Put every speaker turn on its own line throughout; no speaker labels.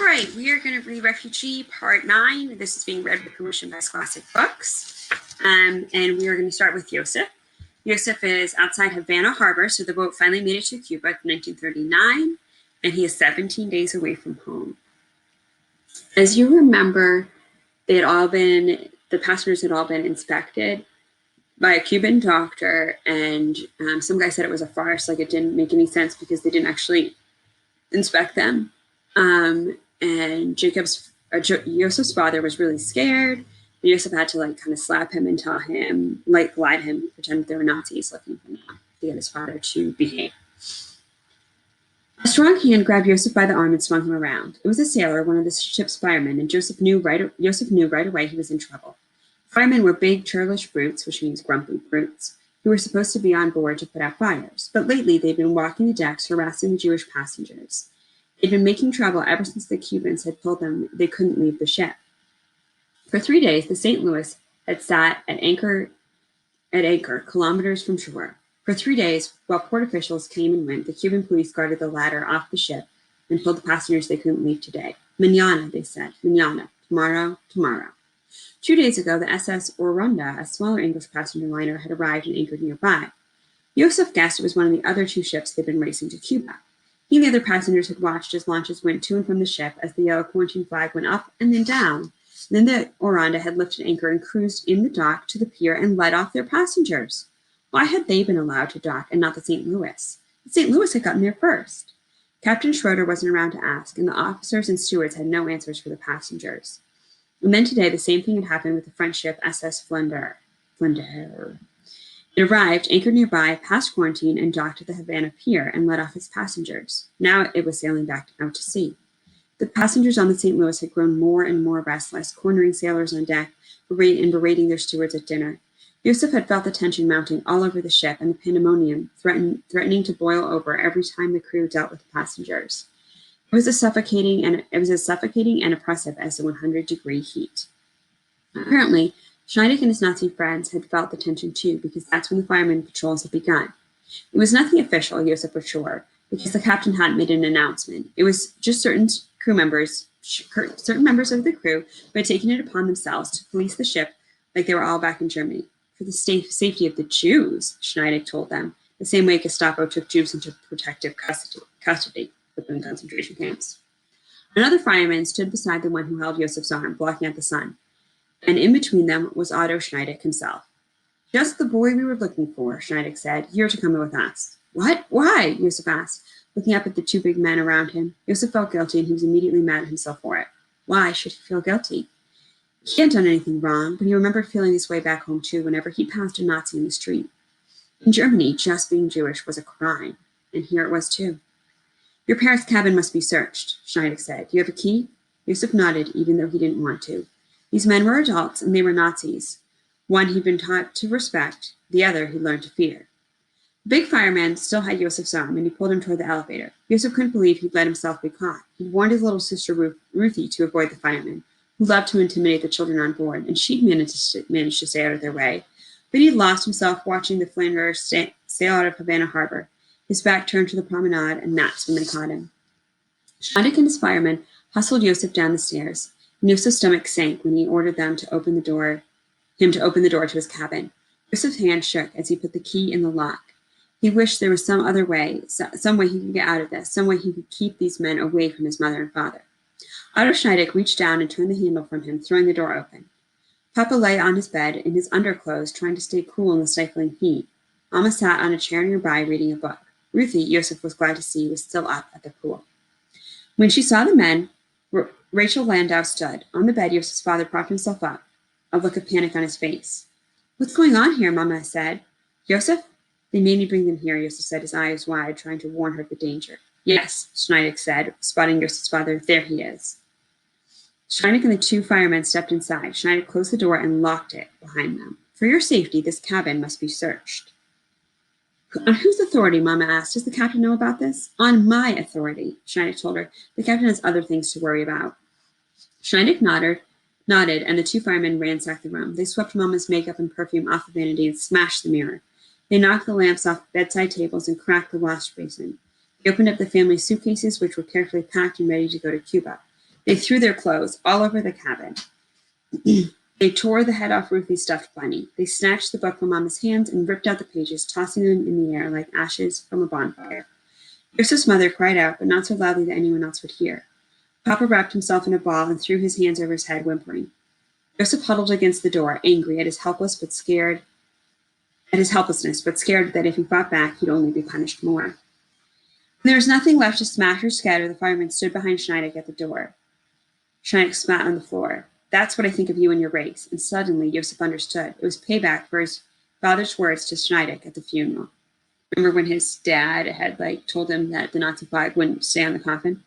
All right, we are going to read Refugee Part 9. This is being read with permission by Scholastic Books. And we are going to start with Yosef. Yosef is outside Havana Harbor, so the boat finally made it to Cuba in 1939, and he is 17 days away from home. As you remember, the passengers had all been inspected by a Cuban doctor, and some guy said it was a farce, like it didn't make any sense because they didn't actually inspect them. And Yosef's father was really scared. Yosef had to kind of slap him and tell him, lie to him, pretend that they were Nazis looking for him to get his father to behave. A strong hand grabbed Yosef by the arm and swung him around. It was a sailor, one of the ship's firemen, and Yosef knew right away he was in trouble. Firemen were big, churlish brutes, which means grumpy brutes, who were supposed to be on board to put out fires. But lately they'd been walking the decks, harassing the Jewish passengers. They'd been making trouble ever since the Cubans had told them they couldn't leave the ship. For 3 days, the St. Louis had sat at anchor kilometers from shore. For 3 days, while port officials came and went, the Cuban police guarded the ladder off the ship and told the passengers they couldn't leave today. Mañana, they said. Mañana. Tomorrow. Tomorrow. 2 days ago, the SS Oronda, a smaller English passenger liner, had arrived and anchored nearby. Yosef guessed it was one of the other 2 ships they'd been racing to Cuba. He and the other passengers had watched as launches went to and from the ship as the yellow quarantine flag went up and then down. Then the Oronda had lifted anchor and cruised in the dock to the pier and let off their passengers. Why had they been allowed to dock and not the St. Louis? The St. Louis had gotten there first. Captain Schroeder wasn't around to ask, and the officers and stewards had no answers for the passengers. And then today, the same thing had happened with the French ship SS Flandre. It arrived, anchored nearby, passed quarantine, and docked at the Havana pier and let off its passengers. Now it was sailing back out to sea. The passengers on the St. Louis had grown more and more restless, cornering sailors on deck and berating their stewards at dinner. Yosef had felt the tension mounting all over the ship and the pandemonium threatening to boil over every time the crew dealt with the passengers. It was as suffocating and oppressive as the 100-degree heat. Apparently, Schneider and his Nazi friends had felt the tension too, because that's when the firemen patrols had begun. It was nothing official, Yosef was sure, because the captain hadn't made an announcement. It was just certain members of the crew who had taken it upon themselves to police the ship like they were all back in Germany. For the safety of the Jews, Schneider told them, the same way Gestapo took Jews into protective custody within concentration camps. Another fireman stood beside the one who held Yosef's arm, blocking out the sun. And in between them was Otto Schneider himself. Just the boy we were looking for, Schneider said. You're to come with us. What? Why? Yosef asked, looking up at the 2 big men around him. Yosef felt guilty, and he was immediately mad at himself for it. Why should he feel guilty? He hadn't done anything wrong, but he remembered feeling this way back home too whenever he passed a Nazi in the street. In Germany, just being Jewish was a crime, and here it was too. Your parents' cabin must be searched, Schneider said. Do you have a key? Yosef nodded, even though he didn't want to. These men were adults, and they were Nazis. One he'd been taught to respect, the other he'd learned to fear. The big fireman still had Yosef's arm, and he pulled him toward the elevator. Yosef couldn't believe he'd let himself be caught. He'd warned his little sister Ruthie to avoid the firemen, who loved to intimidate the children on board, and she'd managed to stay out of their way. But he'd lost himself watching the Flandre sail out of Havana Harbor, his back turned to the promenade, and that's when they caught him. Schneider and his firemen hustled Yosef down the stairs. Yosef's stomach sank when he ordered him to open the door to his cabin. Yosef's hand shook as he put the key in the lock. He wished there was some other way, some way he could get out of this, some way he could keep these men away from his mother and father. Otto Schneider reached down and turned the handle from him, throwing the door open. Papa lay on his bed in his underclothes, trying to stay cool in the stifling heat. Mama sat on a chair nearby reading a book. Ruthie, Yosef was glad to see, was still up at the pool. When she saw the men, Rachel Landau stood. On the bed, Yosef's father propped himself up, a look of panic on his face. What's going on here, Mama said. Yosef? They made me bring them here, Yosef said, his eyes wide, trying to warn her of the danger. Yes, Schneider said, spotting Yosef's father. There he is. Schneider and the 2 firemen stepped inside. Schneider closed the door and locked it behind them. For your safety, this cabin must be searched. On whose authority, Mama asked. Does the captain know about this? On my authority, Schneider told her. The captain has other things to worry about. Schneider nodded, and the 2 firemen ransacked the room. They swept Mama's makeup and perfume off the vanity and smashed the mirror. They knocked the lamps off bedside tables and cracked the wash basin. They opened up the family suitcases, which were carefully packed and ready to go to Cuba. They threw their clothes all over the cabin. They tore the head off Ruthie's stuffed bunny. They snatched the book from Mama's hands and ripped out the pages, tossing them in the air like ashes from a bonfire. Joseph's mother cried out, but not so loudly that anyone else would hear. Papa wrapped himself in a ball and threw his hands over his head, whimpering. Joseph huddled against the door, angry at his helplessness, but scared that if he fought back, he'd only be punished more. When there was nothing left to smash or scatter, the fireman stood behind Schneider at the door. Schneider spat on the floor. That's what I think of you and your race. And suddenly, Joseph understood. It was payback for his father's words to Schneider at the funeral. Remember when his dad had told him that the Nazi flag wouldn't stay on the coffin?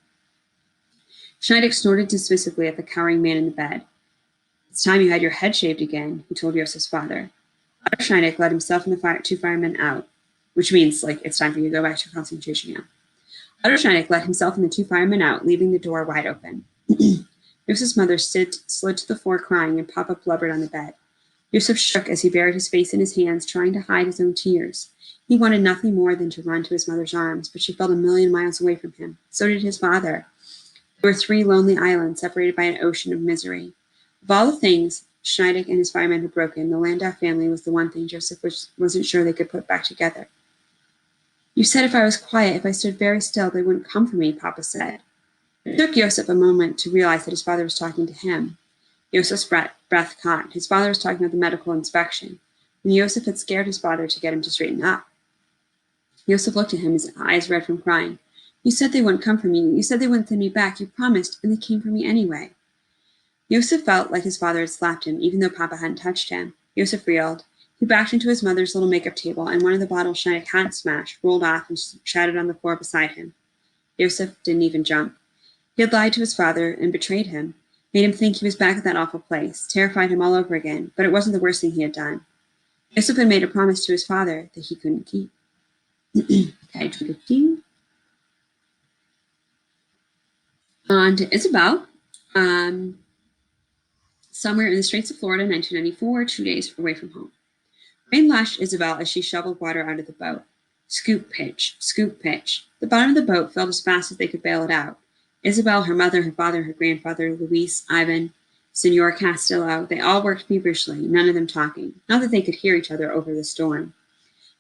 Schneider snorted dismissively at the cowering man in the bed. It's time you had your head shaved again, he told Joseph's father. Otto Schneider let himself and the two firemen out, which means it's time for you to go back to concentration camp. Otto Schneider let himself and the two firemen out, leaving the door wide open. Joseph's mother slid to the floor crying, and Papa blubbered on the bed. Joseph shook as he buried his face in his hands, trying to hide his own tears. He wanted nothing more than to run to his mother's arms, but she felt a million miles away from him. So did his father. There were 3 lonely islands separated by an ocean of misery. Of all the things Schneider and his firemen had broken, the Landau family was the one thing Joseph wasn't sure they could put back together. You said if I was quiet, if I stood very still, they wouldn't come for me, Papa said. It took Joseph a moment to realize that his father was talking to him. Joseph's breath caught. His father was talking about the medical inspection. And Joseph had scared his father to get him to straighten up. Joseph looked at him, his eyes red from crying. You said they wouldn't come for me. You said they wouldn't send me back. You promised, and they came for me anyway. Joseph felt like his father had slapped him, even though Papa hadn't touched him. Joseph reeled. He backed into his mother's little makeup table, and one of the bottles Schneider hadn't smashed rolled off and shattered on the floor beside him. Joseph didn't even jump. He had lied to his father and betrayed him, made him think he was back at that awful place, terrified him all over again, but it wasn't the worst thing he had done. Joseph had made a promise to his father that he couldn't keep. Okay, 15. On to Isabel. Somewhere in the Straits of Florida, 1994, 2 days away from home. Rain lashed Isabel as she shoveled water out of the boat. Scoop, pitch, scoop, pitch. The bottom of the boat filled as fast as they could bail it out. Isabel, her mother, her father, her grandfather, Luis, Ivan, Senor Castillo, they all worked feverishly, none of them talking. Not that they could hear each other over the storm.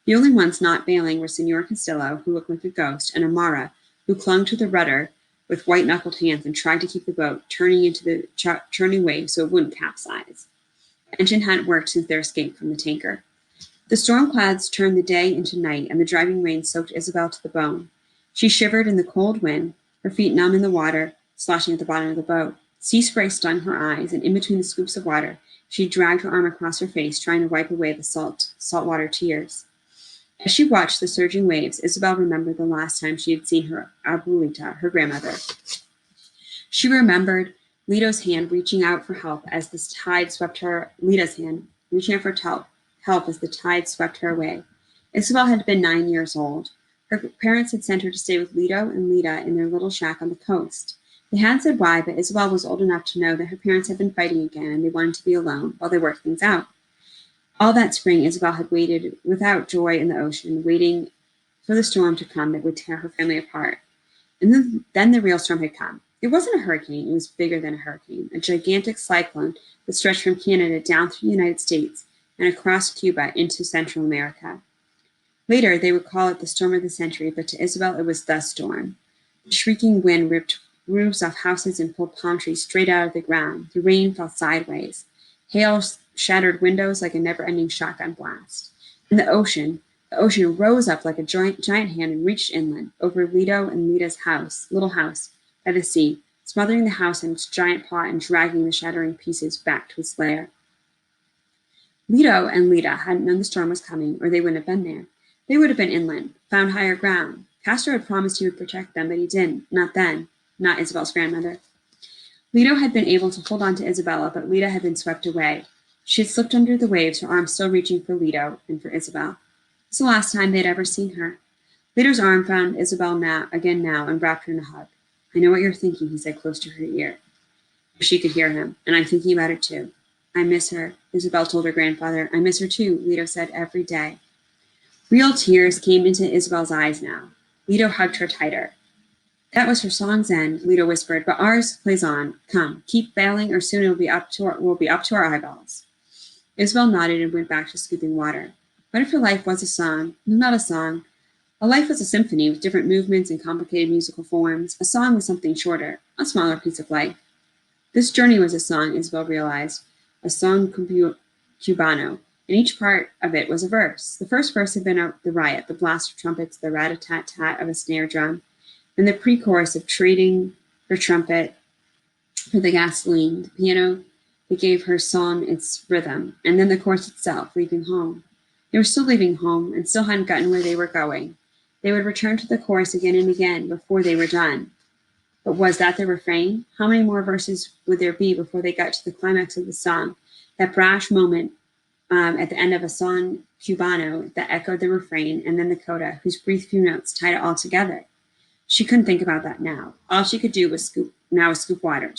The only ones not bailing were Senor Castillo, who looked like a ghost, and Amara, who clung to the rudder with white-knuckled hands and tried to keep the boat turning into the churning waves so it wouldn't capsize. The engine hadn't worked since their escape from the tanker. The storm clouds turned the day into night, and the driving rain soaked Isabel to the bone. She shivered in the cold wind, her feet numb in the water, sloshing at the bottom of the boat. Sea spray stung her eyes, and in between the scoops of water, she dragged her arm across her face, trying to wipe away the saltwater tears. As she watched the surging waves, Isabel remembered the last time she had seen her abuelita, her grandmother. She remembered Lito's hand reaching out for help as the tide swept her. Lita's hand reaching out for help as the tide swept her away. Isabel had been 9 years old. Her parents had sent her to stay with Lito and Lita in their little shack on the coast. They hadn't said why, but Isabel was old enough to know that her parents had been fighting again and they wanted to be alone while they worked things out. All that spring, Isabel had waited without joy in the ocean, waiting for the storm to come that would tear her family apart. And then the real storm had come. It wasn't a hurricane, it was bigger than a hurricane, a gigantic cyclone that stretched from Canada down through the United States and across Cuba into Central America. Later, they would call it the storm of the century, but to Isabel, it was the storm. The shrieking wind ripped roofs off houses and pulled palm trees straight out of the ground. The rain fell sideways. Hail shattered windows like a never-ending shotgun blast. And the ocean rose up like a giant hand and reached inland, over Lito and Lita's little house, by the sea, smothering the house in its giant paw and dragging the shattering pieces back to its lair. Lito and Lita hadn't known the storm was coming, or they wouldn't have been there. They would have been inland, found higher ground. Castor had promised he would protect them, but he didn't. Not then. Not Isabel's grandmother. Lito had been able to hold on to Isabella, but Lita had been swept away. She had slipped under the waves, her arm still reaching for Lito and for Isabel. It was the last time they'd ever seen her. Lito's arm found Isabel now, and wrapped her in a hug. I know what you're thinking, he said close to her ear. She could hear him, and I'm thinking about it too. I miss her, Isabel told her grandfather. I miss her too, Lito said every day. Real tears came into Isabel's eyes now. Lito hugged her tighter. That was her song's end, Lita whispered, but ours plays on. Come, keep bailing, or soon we'll be up to our eyeballs. Isabel nodded and went back to scooping water. What if her life was a song? No, not a song. A life was a symphony with different movements and complicated musical forms. A song was something shorter, a smaller piece of life. This journey was a song, Isabel realized, a song cubano, and each part of it was a verse. The first verse had been the riot, the blast of trumpets, the rat-a-tat-tat of a snare drum, and the pre-chorus of trading her trumpet for the gasoline, the piano that gave her song its rhythm, and then the chorus itself, leaving home. They were still leaving home and still hadn't gotten where they were going. They would return to the chorus again and again before they were done. But was that the refrain? How many more verses would there be before they got to the climax of the song? That brash moment at the end of a song cubano that echoed the refrain, and then the coda, whose brief few notes tied it all together. She couldn't think about that now. All she could do was scoop water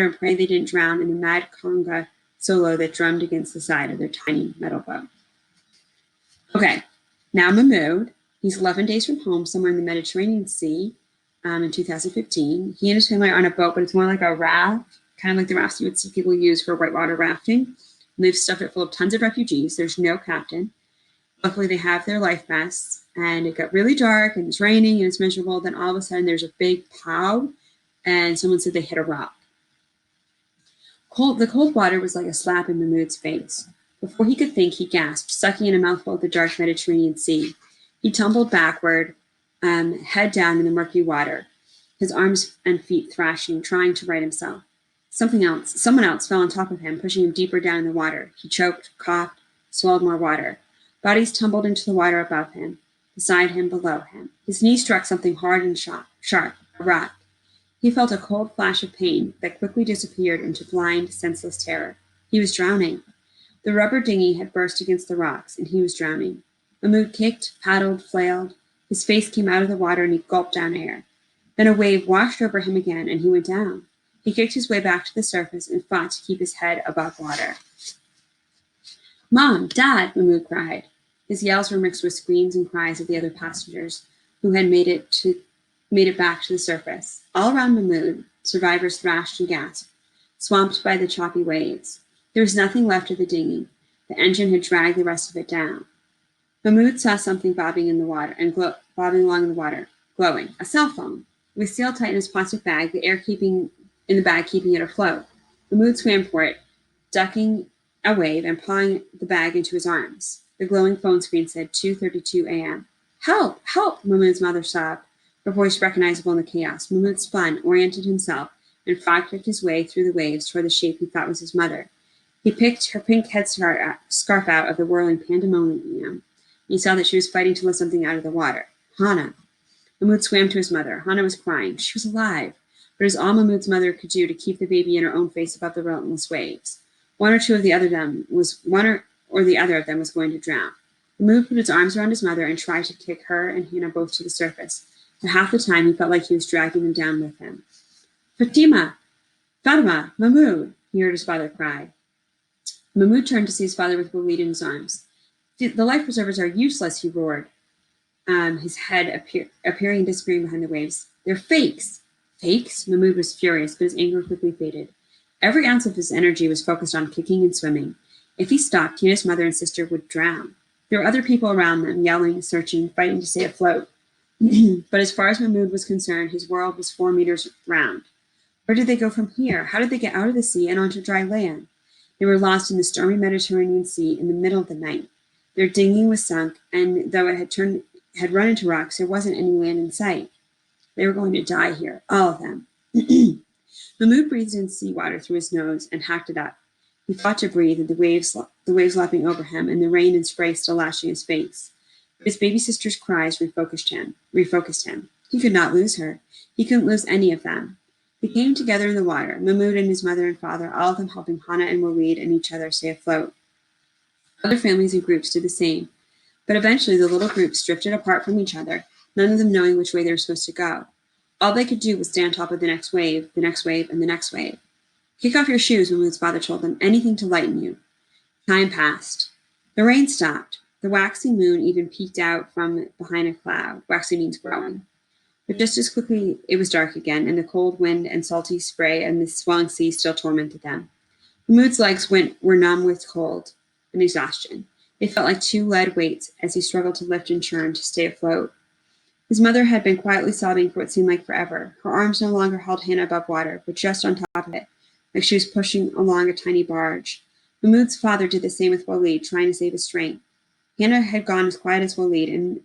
and pray they didn't drown in the mad conga solo that drummed against the side of their tiny metal boat. Okay, now Mahmoud. He's 11 days from home, somewhere in the Mediterranean Sea, in 2015. He and his family are on a boat, but it's more like a raft, kind of like the rafts you would see people use for whitewater rafting. And they've stuffed it full of tons of refugees. There's no captain. Luckily, they have their life vests, and it got really dark, and it's raining, and it's miserable. Then all of a sudden, there's a big pow, and someone said they hit a rock. The cold water was like a slap in Mahmoud's face. Before he could think, he gasped, sucking in a mouthful of the dark Mediterranean Sea. He tumbled backward, head down in the murky water, his arms and feet thrashing, trying to right himself. Someone else fell on top of him, pushing him deeper down in the water. He choked, coughed, swallowed more water. Bodies tumbled into the water above him, beside him, below him. His knee struck something hard and sharp, a rock. He felt a cold flash of pain that quickly disappeared into blind, senseless terror. He was drowning. The rubber dinghy had burst against the rocks, and he was drowning. Mahmoud kicked, paddled, flailed. His face came out of the water, and he gulped down air. Then a wave washed over him again, and he went down. He kicked his way back to the surface and fought to keep his head above water. Mom! Dad! Mahmoud cried. His yells were mixed with screams and cries of the other passengers who had made it back to the surface. All around Mahmoud, survivors thrashed and gasped, swamped by the choppy waves. There was nothing left of the dinghy. The engine had dragged the rest of it down. Mahmoud saw something bobbing in the water and bobbing along in the water, glowing. A cell phone. It was sealed tight in his plastic bag, the air keeping it afloat. Mahmoud swam for it, ducking a wave and pawing the bag into his arms. The glowing phone screen said 2:32 a.m. Help! Help! Mahmoud's mother sobbed, her voice recognizable in the chaos. Mahmoud spun, oriented himself, and frog-kicked his way through the waves toward the shape he thought was his mother. He picked her pink headscarf out of the whirling pandemonium. He saw that she was fighting to lift something out of the water. Hana. Mahmoud swam to his mother. Hana was crying. She was alive, but it was all Mahmoud's mother could do to keep the baby in her own face above the relentless waves. One or the other of them was going to drown. Mahmoud put his arms around his mother and tried to kick her and Hana both to the surface, but half the time he felt like he was dragging them down with him. Fatima! Mahmoud! He heard his father cry. Mahmoud turned to see his father with Walid in his arms. The life preservers are useless, he roared, his head appearing and disappearing behind the waves. They're fakes! Fakes? Mahmoud was furious, but his anger quickly faded. Every ounce of his energy was focused on kicking and swimming. If he stopped, he and his mother and sister would drown. There were other people around them, yelling, searching, fighting to stay afloat. But as far as Mahmoud was concerned, his world was 4 meters round. Where did they go from here? How did they get out of the sea and onto dry land? They were lost in the stormy Mediterranean Sea in the middle of the night. Their dinghy was sunk, and though it had run into rocks, there wasn't any land in sight. They were going to die here, all of them. Mahmoud breathed in seawater through his nose and hacked it up. He fought to breathe, and the waves lapping over him, and the rain and spray still lashing his face. But his baby sister's cries refocused him. He could not lose her. He couldn't lose any of them. They came together in the water, Mahmoud and his mother and father, all of them helping Hana and Walid and each other stay afloat. Other families and groups did the same, but eventually the little groups drifted apart from each other, none of them knowing which way they were supposed to go. All they could do was stay on top of the next wave, and the next wave. Kick off your shoes, Mahmoud's father told them, anything to lighten you. Time passed. The rain stopped. The waxy moon even peeked out from behind a cloud. Waxy means growing. But just as quickly it was dark again, and the cold wind and salty spray and the swelling sea still tormented them. Mahmoud's legs were numb with cold and exhaustion. They felt like two lead weights as he struggled to lift and churn to stay afloat. His mother had been quietly sobbing for what seemed like forever. Her arms no longer held Hannah above water, but just on top of it, like she was pushing along a tiny barge. Mahmoud's father did the same with Walid, trying to save his strength. Hannah had gone as quiet as Walid, and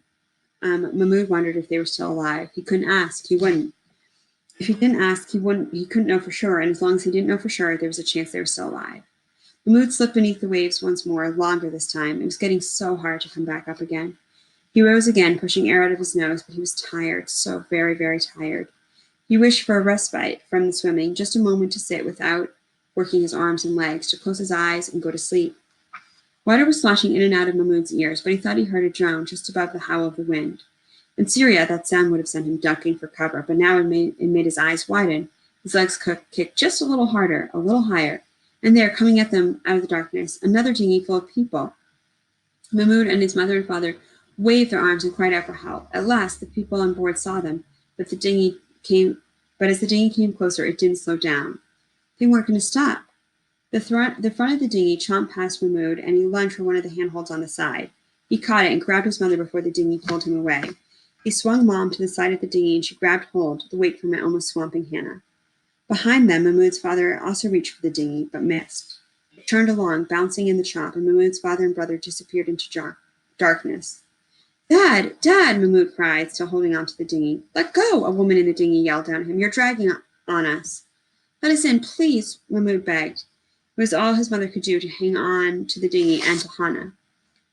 Mahmoud wondered if they were still alive. He couldn't ask. He wouldn't. If he didn't ask, he couldn't know for sure, and as long as he didn't know for sure, there was a chance they were still alive. Mahmoud slipped beneath the waves once more, longer this time. It was getting so hard to come back up again. He rose again, pushing air out of his nose, but he was tired, so very, very tired. He wished for a respite from the swimming, just a moment to sit without working his arms and legs, to close his eyes and go to sleep. Water was sloshing in and out of Mahmoud's ears, but he thought he heard a drone just above the howl of the wind. In Syria, that sound would have sent him ducking for cover, but now it made his eyes widen. His legs kicked just a little harder, a little higher, and there, coming at them out of the darkness, another dinghy full of people. Mahmoud and his mother and father waved their arms and cried out for help. At last, the people on board saw them, but as the dinghy came closer, it didn't slow down. They weren't going to stop. The front of the dinghy chomped past Mahmoud, and he lunged for one of the handholds on the side. He caught it and grabbed his mother before the dinghy pulled him away. He swung Mom to the side of the dinghy, and she grabbed hold, the weight from it almost swamping Hannah. Behind them, Mahmoud's father also reached for the dinghy, but missed. It turned along, bouncing in the chop, and Mahmoud's father and brother disappeared into darkness. Dad! Dad! Mahmoud cried, still holding on to the dinghy. Let go! A woman in the dinghy yelled down at him. You're dragging on us. Let us in, please, Mahmoud begged. It was all his mother could do to hang on to the dinghy and to Hannah.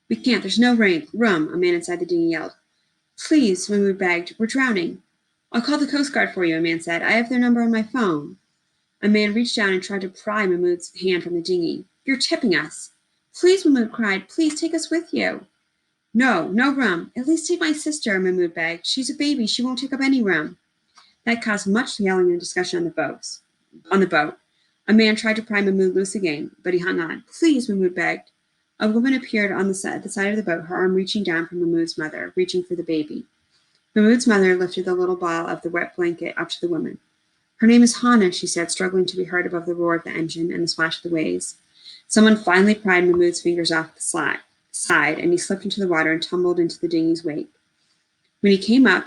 We can't. There's no room, a man inside the dinghy yelled. Please, Mahmoud begged. We're drowning. I'll call the Coast Guard for you, a man said. I have their number on my phone. A man reached down and tried to pry Mahmoud's hand from the dinghy. You're tipping us. Please, Mahmoud cried. Please take us with you. No room. At least take my sister, Mahmoud begged. She's a baby. She won't take up any room. That caused much yelling and discussion on the boat. A man tried to pry Mahmoud loose again, but he hung on. Please, Mahmoud begged. A woman appeared on the side of the boat, her arm reaching down for Mahmoud's mother, reaching for the baby. Mahmoud's mother lifted the little ball of the wet blanket up to the woman. Her name is Hannah, she said, struggling to be heard above the roar of the engine and the splash of the waves. Someone finally pried Mahmoud's fingers off the side, and he slipped into the water and tumbled into the dinghy's wake. When he came up,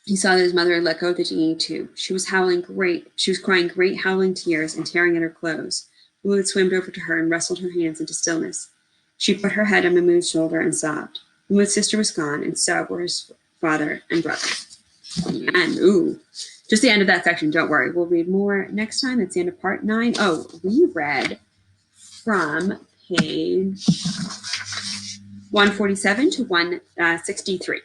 he saw that his mother had let go of the dinghy too. She was crying great howling tears and tearing at her clothes. Mahmoud swam over to her and wrestled her hands into stillness. She put her head on Mahmoud's shoulder and sobbed. Mahmoud's sister was gone, and so were his father and brother. And just the end of that section. Don't worry, we'll read more next time. That's the end of part 9. Oh, we read from page 147 to 163.